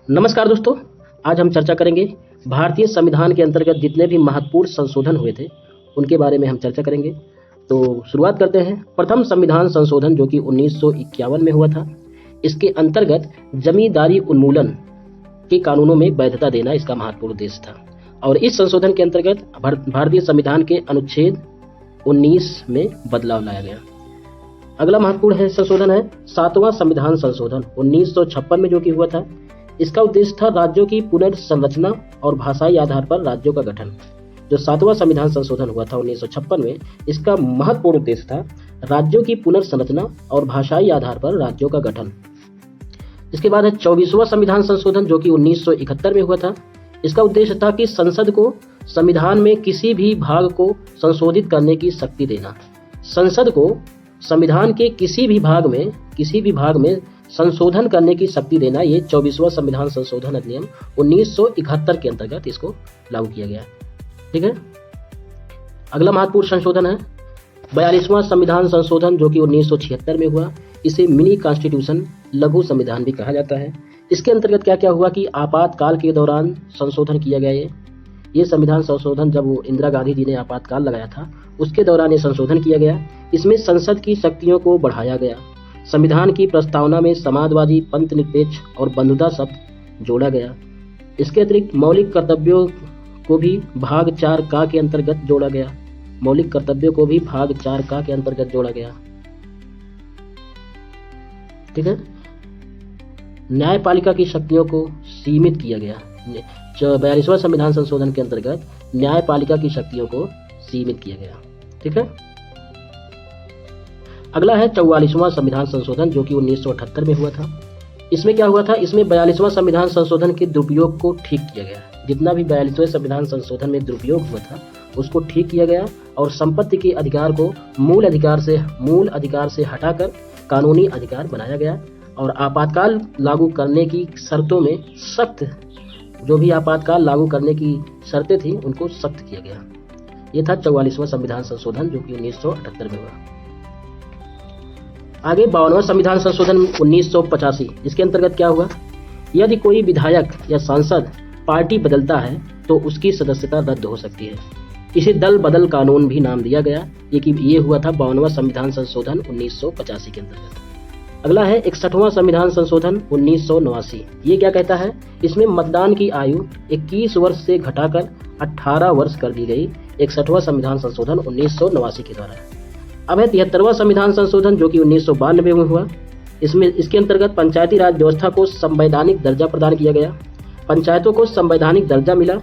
नमस्कार दोस्तों, आज हम चर्चा करेंगे भारतीय संविधान के अंतर्गत जितने भी महत्वपूर्ण संशोधन हुए थे उनके बारे में हम चर्चा करेंगे। तो शुरुआत करते हैं। प्रथम संविधान संशोधन जो कि 1951 में हुआ था, इसके अंतर्गत जमींदारी उन्मूलन के कानूनों में वैधता देना इसका महत्वपूर्ण उद्देश्य था। और इस संशोधन के अंतर्गत भारतीय संविधान के अनुच्छेद 19 में बदलाव लाया गया। अगला महत्वपूर्ण है संशोधन है 7वां संविधान संशोधन 1956 में जो कि हुआ था। इसका उद्देश्य था राज्यों की पुनर्संरचना और भाषाई आधार पर राज्यों का गठन। जो 7वां संविधान संशोधन हुआ था 1956 में, इसका महत्वपूर्ण उद्देश्य था राज्यों की पुनर्संरचना और भाषाई आधार पर राज्यों का गठन। इसके बाद है 24वां संविधान संशोधन जो कि 1971 में हुआ था। इसका उद्देश्य था कि संसद को संविधान में किसी भी भाग को संशोधित करने की शक्ति देना। संसद को संविधान के किसी भी भाग में संशोधन करने की शक्ति देना, ये 24वां संविधान संशोधन अधिनियम 1971 के अंतर्गत इसको लागू किया गया। ठीक है। अगला महत्वपूर्ण संशोधन है 42वां संविधान संशोधन जो कि 1976 में हुआ। इसे मिनी कॉन्स्टिट्यूशन, लघु संविधान भी कहा जाता है। इसके अंतर्गत क्या क्या हुआ कि आपातकाल के दौरान संशोधन किया गया। ये संविधान संशोधन जब वो इंदिरा गांधी जी ने आपातकाल लगाया था उसके दौरान ये संशोधन किया गया। इसमें संसद की शक्तियों को बढ़ाया गया। संविधान की प्रस्तावना में समाजवादी, पंथ निरपेक्ष और बंधुता शब्द जोड़ा गया। इसके अतिरिक्त मौलिक कर्तव्यों को भी भाग 4 का के अंतर्गत जोड़ा गया। मौलिक कर्तव्यों को भी भाग 4 का के अंतर्गत जोड़ा गया। ठीक है। न्यायपालिका की शक्तियों को सीमित किया गया। 42वां संविधान संशोधन के अंतर्गत न्यायपालिका की शक्तियों को सीमित किया गया। ठीक है। अगला है 44वां संविधान संशोधन जो कि 1978 में हुआ था। इसमें क्या हुआ था, इसमें 42वां संविधान संशोधन के दुरुपयोग को ठीक किया गया। जितना भी 42वें संविधान संशोधन में दुरुपयोग हुआ था उसको ठीक किया गया और संपत्ति के अधिकार को मूल अधिकार से हटाकर कानूनी अधिकार बनाया गया। और आपातकाल लागू करने की शर्तों में सख्त, जो भी आपातकाल लागू करने की शर्तें थी उनको सख्त किया गया। यह था 44वां संविधान संशोधन जो कि 1978 में हुआ। आगे 52वां संविधान संशोधन 1985। इसके अंतर्गत क्या हुआ, यदि कोई विधायक या सांसद पार्टी बदलता है तो उसकी सदस्यता रद्द हो सकती है। इसे दल बदल कानून भी नाम दिया गया। ये हुआ था 52वां संविधान संशोधन 1985 के अंतर्गत। अगला है 61वां संविधान संशोधन 1989। ये क्या कहता है, इसमें मतदान की आयु 21 वर्ष से घटाकर 18 वर्ष कर दी गई। 61वां संविधान संशोधन 1989 के द्वारा। अब है 73वां संविधान संशोधन जो कि 1992 में हुआ। इसके अंतर्गत पंचायती राज व्यवस्था को संवैधानिक दर्जा प्रदान किया गया। पंचायतों को संवैधानिक दर्जा मिला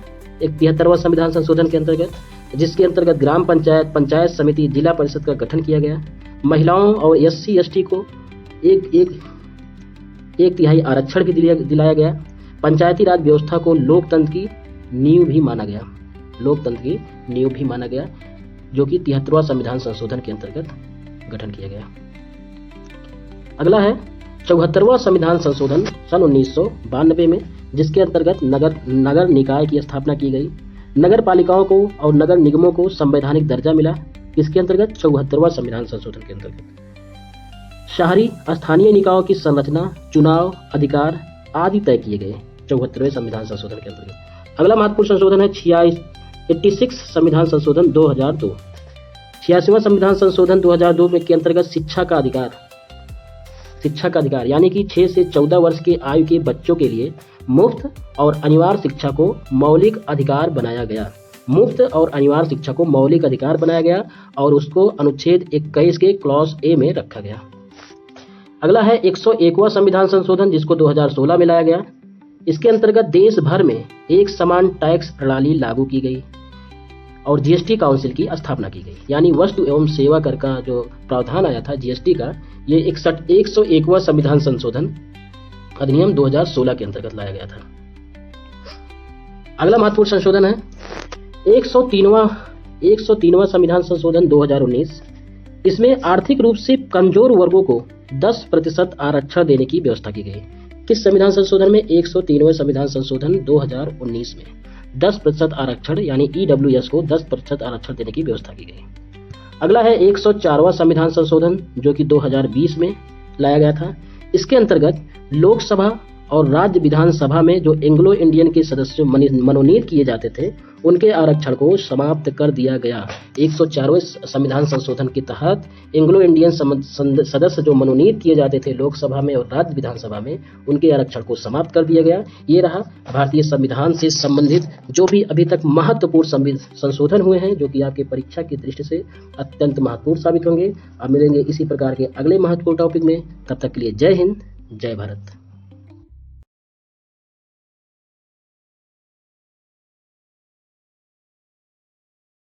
73वां संविधान संशोधन के अंतर्गत, जिसके अंतर्गत ग्राम पंचायत, पंचायत समिति, जिला परिषद का गठन किया गया। महिलाओं और SC ST को एक तिहाई आरक्षण भी दिलाया गया। पंचायती राज व्यवस्था को लोकतंत्र की नींव भी माना गया, जो कि 73वां संविधान संशोधन के अंतर्गत गठन किया गया। अगला है 74वां संविधान संशोधन सन 1992 में, जिसके अंतर्गत नगर निकाय की स्थापना की गई। नगर पालिकाओं को और नगर निगमों को संवैधानिक दर्जा मिला। इसके अंतर्गत 74वां संविधान संशोधन के अंतर्गत शहरी स्थानीय निकायों की संरचना, चुनाव अधिकार आदि तय किए गए 74वें संविधान संशोधन के अंतर्गत। अगला महत्वपूर्ण संशोधन है 86 संविधान संशोधन 2002। 86वां संविधान संशोधन 2002 में के अंतर्गत शिक्षा का अधिकार यानी कि 6 से 14 वर्ष के आयु के बच्चों के लिए मुफ्त और अनिवार्य शिक्षा को मौलिक अधिकार बनाया गया। और उसको अनुच्छेद 21 के क्लॉज A में रखा गया। अगला है 101वां संविधान संशोधन जिसको 2016 में लाया गया। इसके अंतर्गत देश भर में एक समान टैक्स प्रणाली लागू की गई और GST काउंसिल की स्थापना की गई। यानी वस्तु एवं सेवा कर का जो प्रावधान आया था GST का, ये 101वां संविधान संशोधन अधिनियम 2016 के अंतर्गत लाया गया था। अगला महत्वपूर्ण संशोधन है 103वां संविधान संशोधन 2019। इसमें आर्थिक रूप से कमजोर वर्गों को 10% आरक्षण देने की व्यवस्था की गई। किस संविधान संशोधन में? 103वें संविधान संशोधन 2019 में 10% आरक्षण यानी EWS को 10% आरक्षण देने की व्यवस्था की गई। अगला है 104वां संविधान संशोधन जो कि 2020 में लाया गया था। इसके अंतर्गत लोकसभा और राज्य विधानसभा में जो एंग्लो इंडियन के सदस्य मनोनीत किए जाते थे उनके आरक्षण को समाप्त कर दिया गया। 104वें संविधान संशोधन के तहत एंग्लो इंडियन सदस्य जो मनोनीत किए जाते थे लोकसभा में और राज्य विधानसभा में, उनके आरक्षण को समाप्त कर दिया गया। ये रहा भारतीय संविधान से संबंधित जो भी अभी तक महत्वपूर्ण संशोधन हुए हैं, जो कि आपके परीक्षा की दृष्टि से अत्यंत महत्वपूर्ण साबित होंगे। अब मिलेंगे इसी प्रकार के अगले महत्वपूर्ण टॉपिक में, तब तक के लिए जय हिंद, जय भारत।